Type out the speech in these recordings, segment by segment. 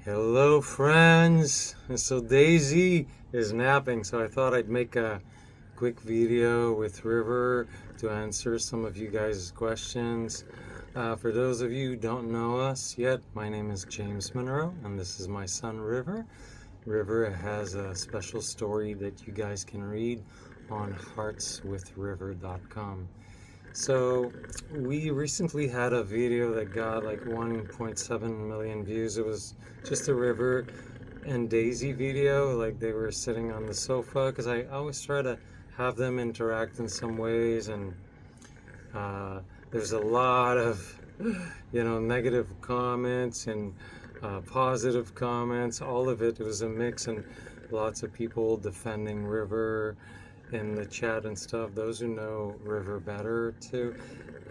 Hello, friends. So Daisy is napping, so I thought I'd make a quick video with River to answer some of you guys' questions. For those of you who don't know us yet, my name is James Monroe, and this is my son River. River has a special story that you guys can read on heartswithriver.com. So we recently had a video that got like 1.7 million views. It was just a River and Daisy video, like they were sitting on the sofa, because I always try to have them interact in some ways, and uh, there's a lot of negative comments and positive comments. All of it was a mix, and lots of people defending River in the chat and stuff, those who know River better too.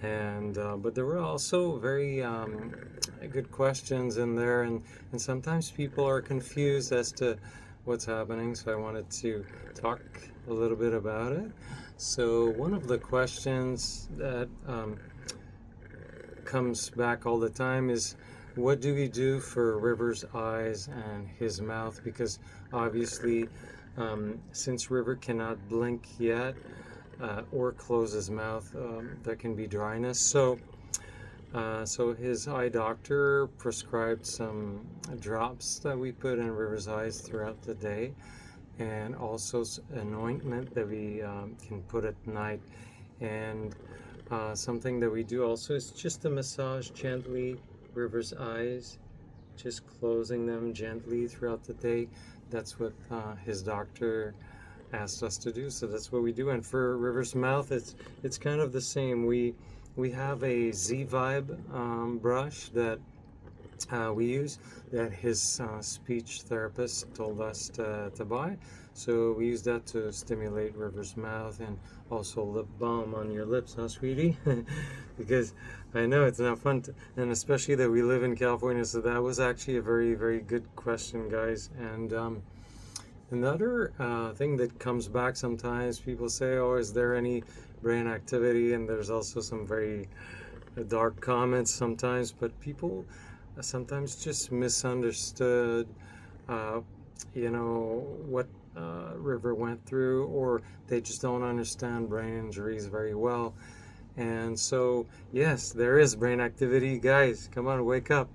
And but there were also very good questions in there, and sometimes people are confused as to what's happening, so I wanted to talk a little bit about it. So one of the questions that comes back all the time is, what do we do for River's eyes and his mouth? Because obviously, since River cannot blink yet or close his mouth, there can be dryness. So his eye doctor prescribed some drops that we put in River's eyes throughout the day, and also an ointment that we can put at night. And something that we do also is just to massage gently River's eyes, just closing them gently throughout the day. That's what his doctor asked us to do, so that's what we do. And for River's mouth, it's kind of the same. We have a Z Vibe brush that we use, that his speech therapist told us to buy. So we use that to stimulate River's mouth, and also lip balm on your lips, huh, sweetie? Because I know it's not fun, and especially that we live in California. So that was actually a very, very good question, guys. And another thing that comes back sometimes, people say, "Oh, is there any brain activity?" And there's also some very dark comments sometimes, but people sometimes just misunderstood, uh, what River went through, or they just don't understand brain injuries very well. And so, yes, there is brain activity. Guys, come on, wake up.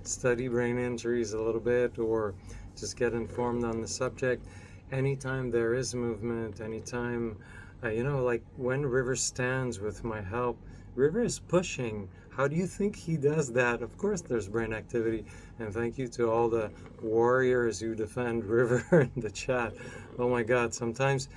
Study brain injuries a little bit, or just get informed on the subject. Anytime there is movement, anytime, like when River stands with my help, River is pushing. How do you think he does that? Of course, there's brain activity. And thank you to all the warriors who defend River in the chat. Oh my God, sometimes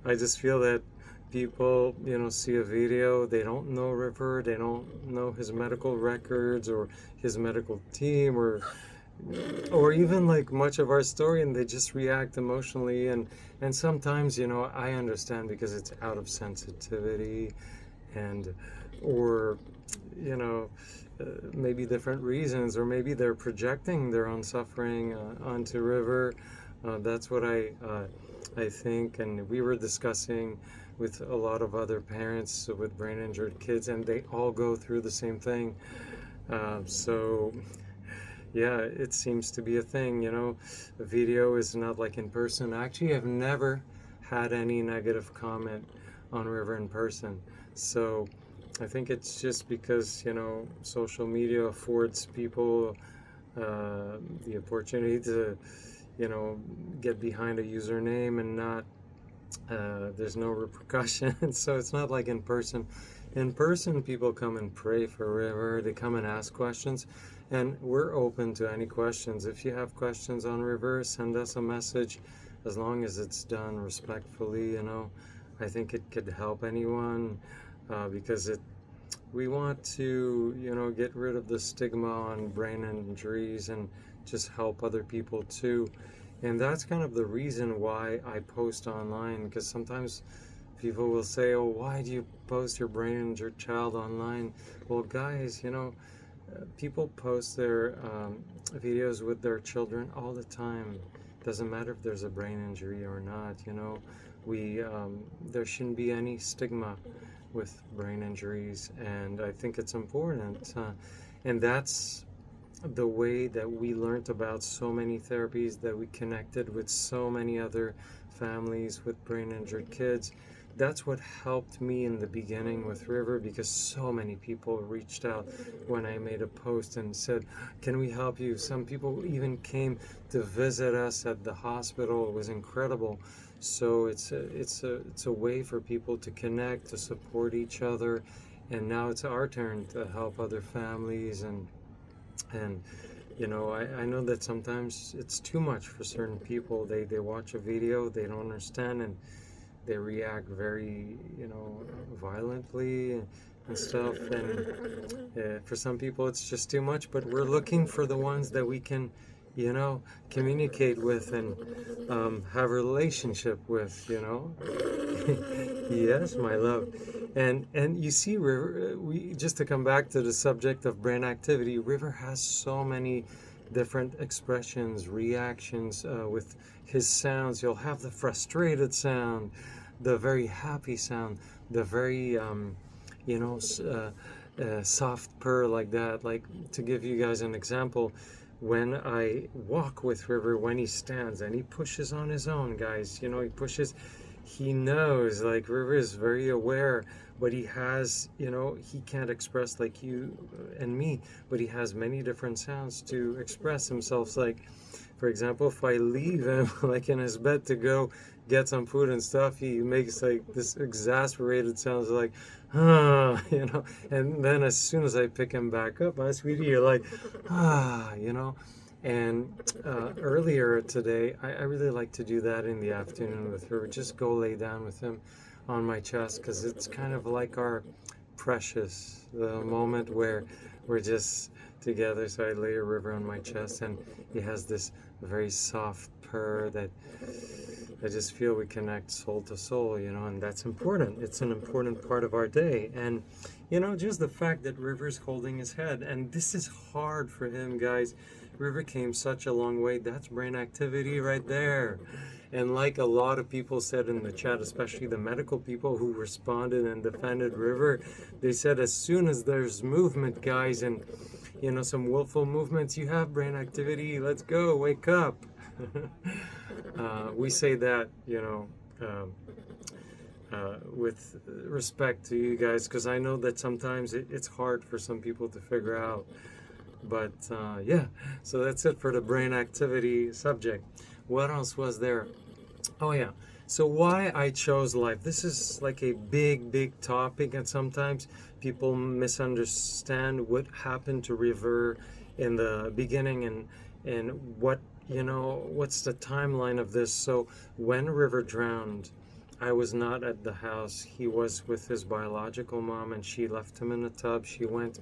I just feel that people, see a video, they don't know River, they don't know his medical records or his medical team, or even like much of our story, and they just react emotionally. And sometimes, I understand, because it's out of sensitivity, and or you know maybe different reasons, or maybe they're projecting their own suffering onto River. That's what I think. And we were discussing with a lot of other parents with brain injured kids, and they all go through the same thing. So yeah, it seems to be a thing. Video is not like in person. Actually, I've never had any negative comment on River in person. So I think it's just because, social media affords people the opportunity to, get behind a username, and not, there's no repercussion. So it's not like in person. In person, people come and pray for River, they come and ask questions, and we're open to any questions. If you have questions on River, send us a message, as long as it's done respectfully. I think it could help anyone, because we want to, get rid of the stigma on brain injuries, and just help other people too. And that's kind of the reason why I post online, because sometimes people will say, "Oh, why do you post your brain injured child online?" Well, guys, people post their videos with their children all the time. Doesn't matter if there's a brain injury or not. We there shouldn't be any stigma with brain injuries, and I think it's important. And that's the way that we learned about so many therapies, that we connected with so many other families with brain injured kids. That's what helped me in the beginning with River, because so many people reached out when I made a post and said, can we help you? Some people even came to visit us at the hospital. It was incredible. So it's a way for people to connect, to support each other, and now it's our turn to help other families. And I know that sometimes it's too much for certain people. They watch a video, they don't understand, and they react very, violently and stuff. And for some people it's just too much, but we're looking for the ones that we can, communicate with and have a relationship with. Yes, my love. And you see, River, we just to come back to the subject of brain activity, River has so many different expressions, reactions with his sounds. You'll have the frustrated sound, the very happy sound, the very soft purr, like that. Like, to give you guys an example, when I walk with River, when he stands and he pushes on his own, guys, he pushes, he knows, like, River is very aware, but he has, he can't express like you and me, but he has many different sounds to express himself. Like, for example, if I leave him like in his bed to go get some food and stuff, he makes like this exasperated sounds, like, and then as soon as I pick him back up, my sweetie, you're like, and earlier today, I really like to do that in the afternoon with her. Just go lay down with him on my chest, because it's kind of like our precious, the moment where we're just together. So I lay a River on my chest, and he has this very soft purr that I just feel we connect soul to soul, and that's important. It's an important part of our day. And, just the fact that River's holding his head, and this is hard for him, guys. River came such a long way. That's brain activity right there. And like a lot of people said in the chat, especially the medical people who responded and defended River, they said as soon as there's movement, guys, and some willful movements, you have brain activity. Let's go, wake up. We say that, with respect to you guys, because I know that sometimes it's hard for some people to figure out. But yeah, so that's it for the brain activity subject. What else was there? Oh yeah, so why I chose life. This is like a big topic, and sometimes people misunderstand what happened to River in the beginning, and what's the timeline of this. So when River drowned, I was not at the house. He was with his biological mom, and she left him in a tub. She went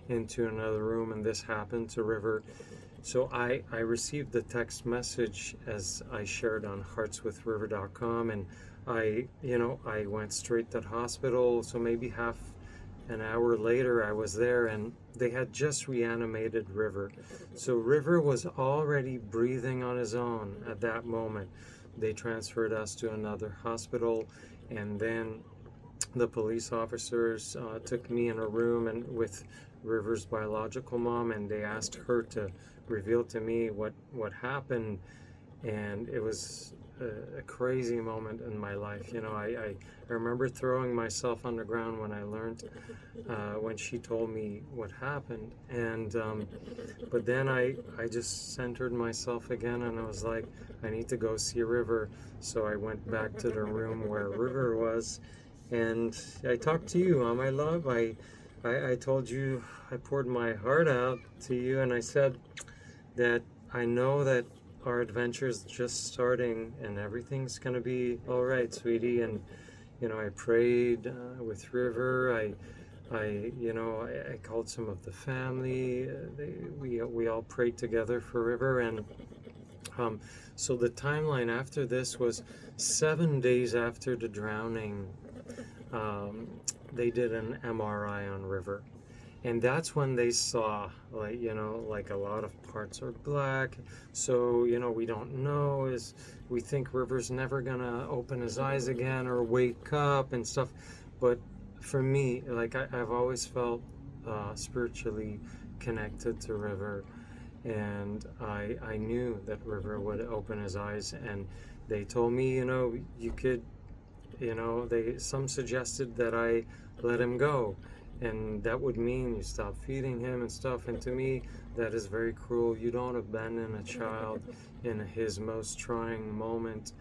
into another room, and this happened to River. So I received the text message, as I shared on heartswithriver.com, and I went straight to the hospital. So maybe half an hour later I was there, and they had just reanimated River. So River was already breathing on his own at that moment. They transferred us to another hospital, and then the police officers took me in a room and with River's biological mom, and they asked her to reveal to me what happened. And it was a crazy moment in my life. I remember throwing myself on the ground when I learned, when she told me what happened. And but then I just centered myself again, and I was like, I need to go see River. So I went back to the room where River was, and I talked to you, my love. I told you, I poured my heart out to you, and I said that I know that our adventure is just starting, and everything's gonna be all right, sweetie. And I prayed with River. I called some of the family. We all prayed together for River, and so the timeline after this was 7 days after the drowning. They did an MRI on River, and that's when they saw, like a lot of parts are black. So we don't know, we think River's never gonna open his eyes again or wake up and stuff. But for me, like, I've always felt spiritually connected to River, and I knew that River would open his eyes. And they told me, you could, some suggested that I let him go, and that would mean you stop feeding him and stuff. And to me, that is very cruel. You don't abandon a child in his most trying moment.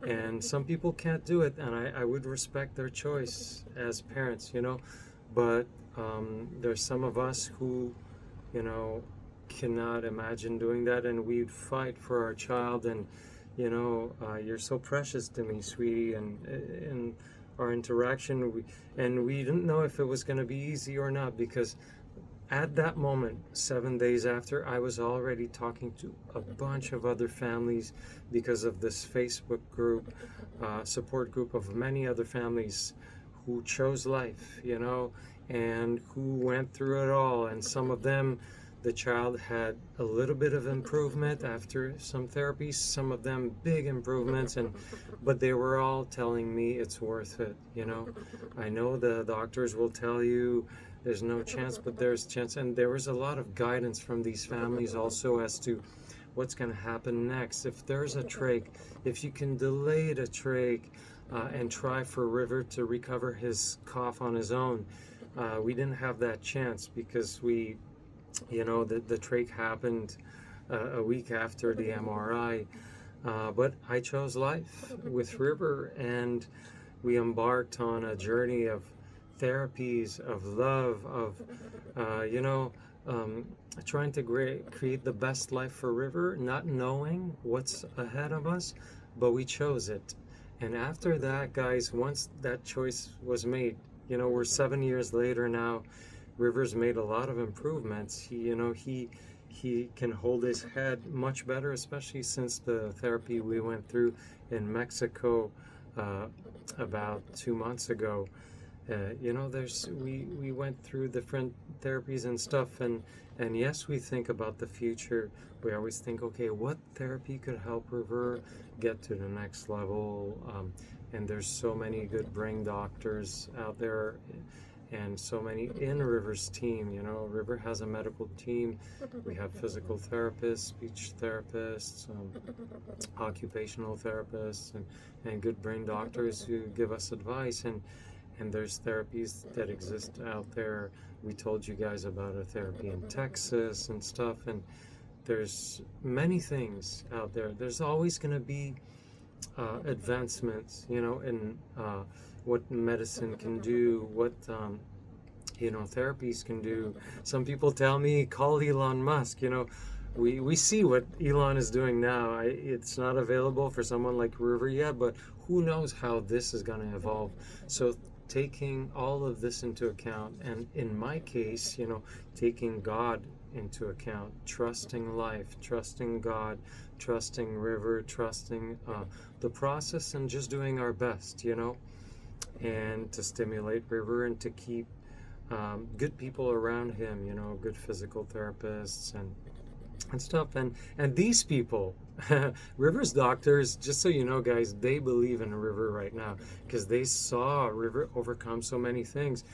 And some people can't do it, and I would respect their choice as parents, but there's some of us who, you know, cannot imagine doing that, and we'd fight for our child. And you're so precious to me, sweetie, and in our interaction, we didn't know if it was going to be easy or not, because at that moment, 7 days after, I was already talking to a bunch of other families because of this Facebook group, support group of many other families who chose life, and who went through it all. And some of them, the child had a little bit of improvement after some therapies, some of them big improvements, but they were all telling me it's worth it. I know the doctors will tell you there's no chance, but there's chance. And there was a lot of guidance from these families also as to what's going to happen next. If there's a trach, if you can delay the trach and try for River to recover his cough on his own. We didn't have that chance because the trach happened a week after the MRI. But I chose life with River, and we embarked on a journey of therapies, of love, of, trying to create the best life for River, not knowing what's ahead of us, but we chose it. And after that, guys, once that choice was made, we're 7 years later now. River's made a lot of improvements. He can hold his head much better, especially since the therapy we went through in Mexico about 2 months ago. We went through different therapies and stuff, and yes, we think about the future. We always think, okay, what therapy could help River get to the next level? And there's so many good brain doctors out there, and so many in River's team. River has a medical team. We have physical therapists, speech therapists, occupational therapists, and good brain doctors who give us advice. And there's therapies that exist out there. We told you guys about a therapy in Texas and stuff, and there's many things out there. There's always going to be advancements, in what medicine can do, what therapies can do. Some people tell me, call Elon Musk. We see what Elon is doing now. It's not available for someone like River yet, but who knows how this is going to evolve. So taking all of this into account, and in my case, taking God into account, trusting life, trusting God, trusting River, trusting the process, and just doing our best, and to stimulate River and to keep good people around him, good physical therapists and stuff. And these people, River's doctors, just so you know, guys, they believe in River right now because they saw River overcome so many things.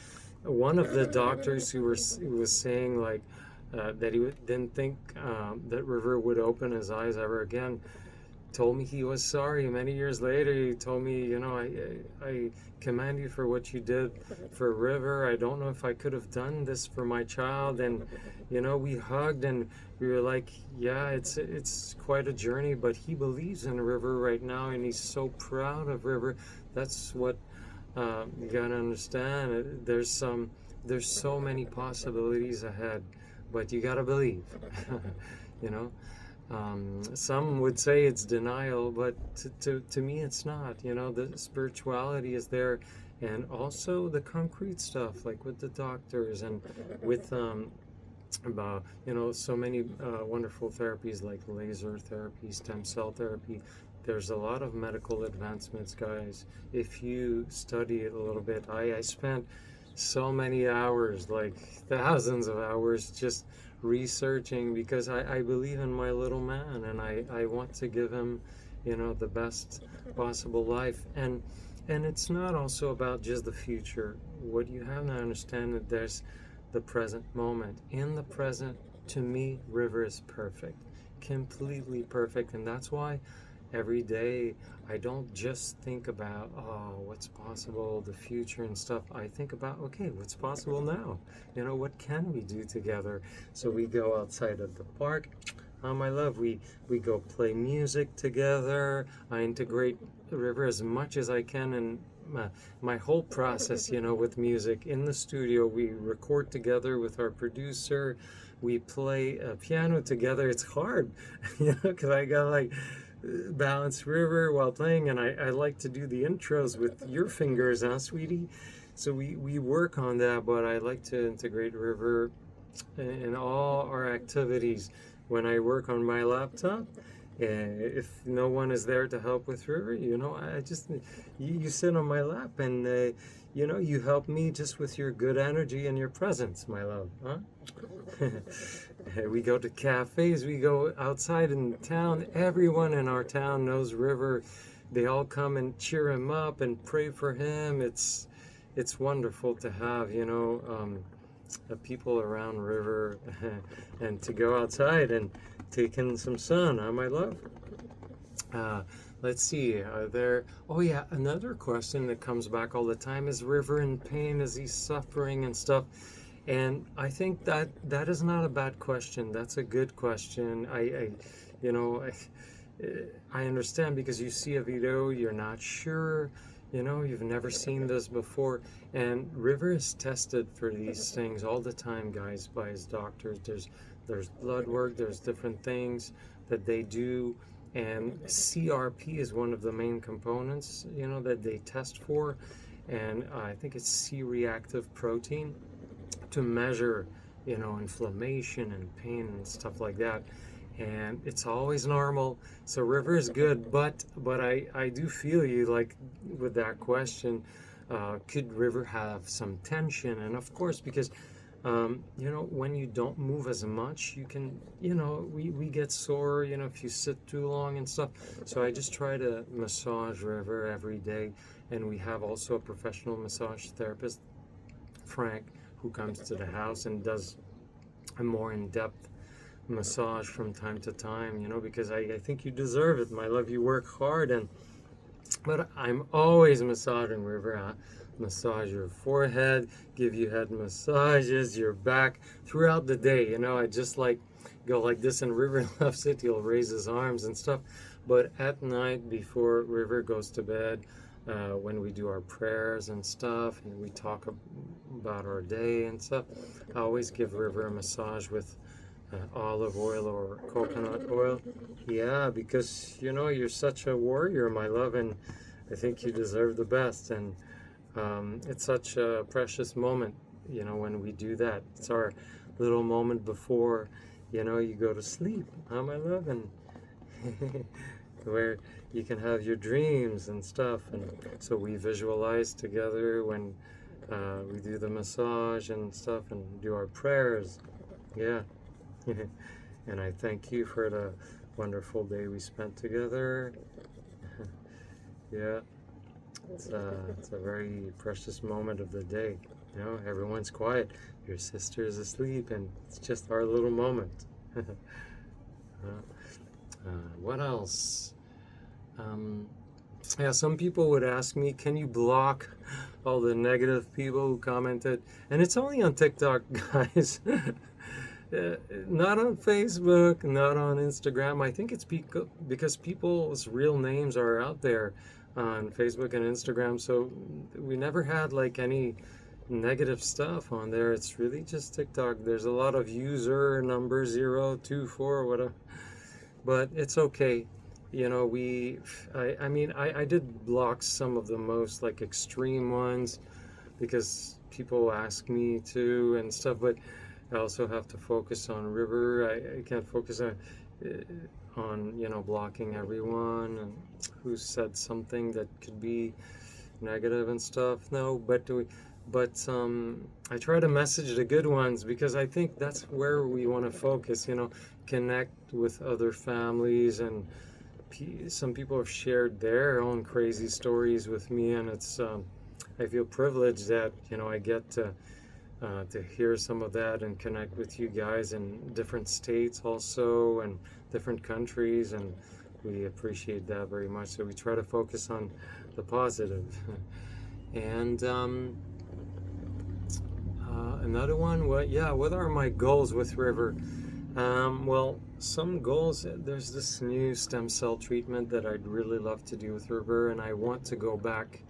One of the doctors who was saying that he didn't think that River would open his eyes ever again, told me he was sorry. Many years later, he told me, I commend you for what you did for River. I don't know if I could have done this for my child. And we hugged, and we were like, yeah, it's quite a journey, but he believes in River right now, and he's so proud of River. That's what you gotta understand. There's so many possibilities ahead, but you gotta believe. Some would say it's denial, but to me it's not. The spirituality is there, and also the concrete stuff, like with the doctors and with so many wonderful therapies like laser therapy, stem cell therapy. There's a lot of medical advancements, guys. If you study it a little bit, I spent so many hours, like thousands of hours, just researching, because I believe in my little man, and I want to give him the best possible life. And it's not also about just the future. What you have to understand, that there's the present moment. In the present to me, river is perfect, completely perfect. And that's why every day I don't just think about, oh, what's possible, the future and stuff. I think about, okay, what's possible now? What can we do together? So we go outside of the park. My love, we go play music together. I integrate the river as much as I can in my whole process, with music. In the studio, we record together with our producer. We play piano together. It's hard, because I got like balance river while playing, and I like to do the intros with your fingers, huh, sweetie? So we work on that, but I like to integrate river in all our activities. When I work on my laptop, if no one is there to help with river, I just, you sit on my lap, and you help me just with your good energy and your presence, my love, huh? We go to cafes, we go outside in town. Everyone in our town knows river. They all come and cheer him up and pray for him. It's wonderful to have, people around river and to go outside and take in some sun, huh, my love? Let's see, oh yeah, another question that comes back all the time is river in pain, is he suffering and stuff? And I think that is not a bad question. That's a good question. I understand, because you see a video, you're not sure, you've never seen this before. And River is tested for these things all the time, guys, by his doctors. There's blood work, there's different things that they do. And CRP is one of the main components, that they test for. And I think it's C-reactive protein to measure, inflammation and pain and stuff like that. And it's always normal. So River is good, but I do feel you, like, with that question, could River have some tension? And of course, because when you don't move as much, you can, we get sore, if you sit too long and stuff. So I just try to massage River every day. And we have also a professional massage therapist, Frank, who comes to the house and does a more in-depth massage from time to time, because I think you deserve it, my love. You work hard, but I'm always massaging River, huh? Massage your forehead, give you head massages, your back throughout the day. I just go like this, and River loves it. He'll raise his arms and stuff. But at night, before River goes to bed, when we do our prayers and stuff, and we talk about our day and stuff, I always give River a massage with olive oil or coconut oil. Yeah, because you're such a warrior, my love, and I think you deserve the best. And it's such a precious moment, when we do that. It's our little moment before, you go to sleep, huh, my love? And where you can have your dreams and stuff. And so we visualize together when we do the massage and stuff and do our prayers. Yeah. And I thank you for the wonderful day we spent together. Yeah. It's a very precious moment of the day. Everyone's quiet. Your sister's asleep, and it's just our little moment. What else? Yeah, some people would ask me, can you block all the negative people who commented? And it's only on TikTok, guys. Not on Facebook, not on Instagram. I think it's because people's real names are out there on Facebook and Instagram. So we never had any negative stuff on there. It's really just TikTok. There's a lot of user number 024, whatever. But it's okay. I did block some of the most extreme ones because people ask me to and stuff, but I also have to focus on River. I can't focus on blocking everyone and who said something that could be negative and stuff. No, but I try to message the good ones, because I think that's where we want to focus, connect with other families. And some people have shared their own crazy stories with me, and it's I feel privileged that I get to to hear some of that and connect with you guys in different states also and different countries, and we appreciate that very much. So we try to focus on the positive. And another one, what are my goals with River? Well, some goals, there's this new stem cell treatment that I'd really love to do with River, and I want to go back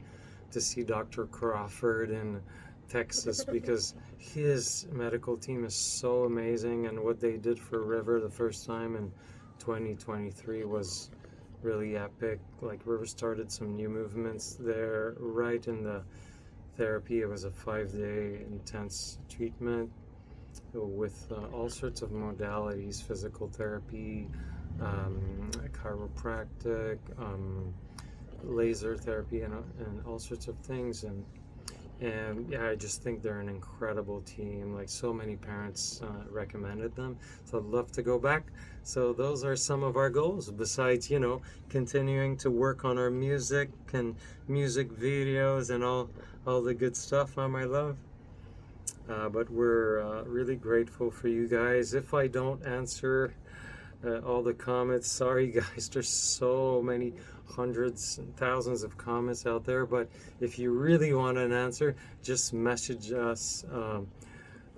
to see Dr. Crawford in Texas because his medical team is so amazing, and what they did for River the first time in 2023 was really epic. Like, River started some new movements there right in the therapy. It was a 5-day intense treatment with all sorts of modalities: physical therapy, chiropractic, laser therapy, and all sorts of things. And yeah, I just think they're an incredible team. Like, so many parents recommended them, so I'd love to go back. So those are some of our goals, besides, continuing to work on our music and music videos and all the good stuff, my love. But we're really grateful for you guys. If I don't answer all the comments, sorry guys, there's so many hundreds and thousands of comments out there. But if you really want an answer, just message us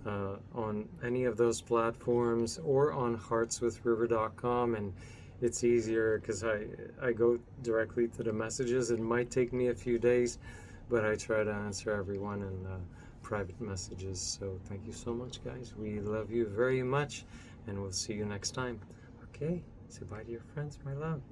on any of those platforms or on heartswithriver.com, and it's easier because I go directly to the messages. It might take me a few days, but I try to answer everyone in private messages. So thank you so much, guys. We love you very much, and we'll see you next time. Okay, say bye to your friends, my love.